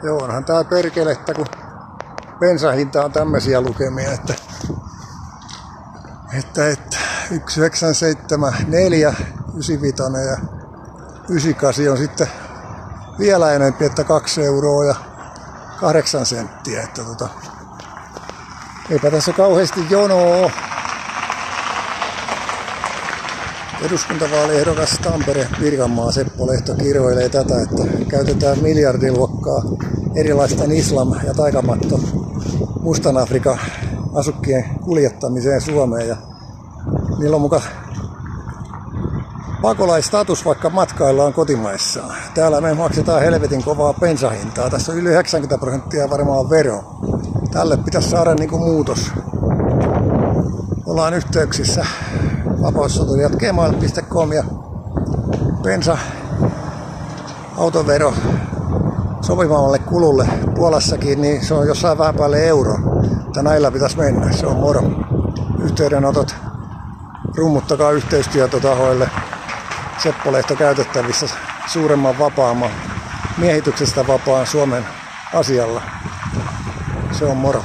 Joo, onhan tää perkelettä, kun bensahinta on tämmöisiä lukemia, että 1,974, 95 ja 98 on sitten vielä enempi, että 2 euroa ja 8 senttiä. Että eipä tässä kauheasti jonoa ole. Eduskuntavaaliehdokas Tampere-Pirkanmaa Seppo Lehto kiroilee tätä, että käytetään miljardiluokkaa erilaisten islam- ja taikamatto Mustan Afrikan asukkien kuljettamiseen Suomeen. Ja niillä on muka pakolaistatus, vaikka matkaillaan kotimaissaan. Täällä me maksetaan helvetin kovaa bensahintaa. Tässä on yli 90% varmaan vero. Tälle pitäisi saada niinku muutos. Ollaan yhteyksissä vapaussoturijat@gmail.com ja bensa autovero sopivammalle kululle Puolassakin, niin se on jossain vähän päälle euro. Mutta näillä pitäisi mennä, se on moro. Yhteydenotot, rummuttakaa yhteistyötahoille. Seppo Lehto käytettävissä suuremman vapaamman, miehityksestä vapaan Suomen asialla. Se on moro.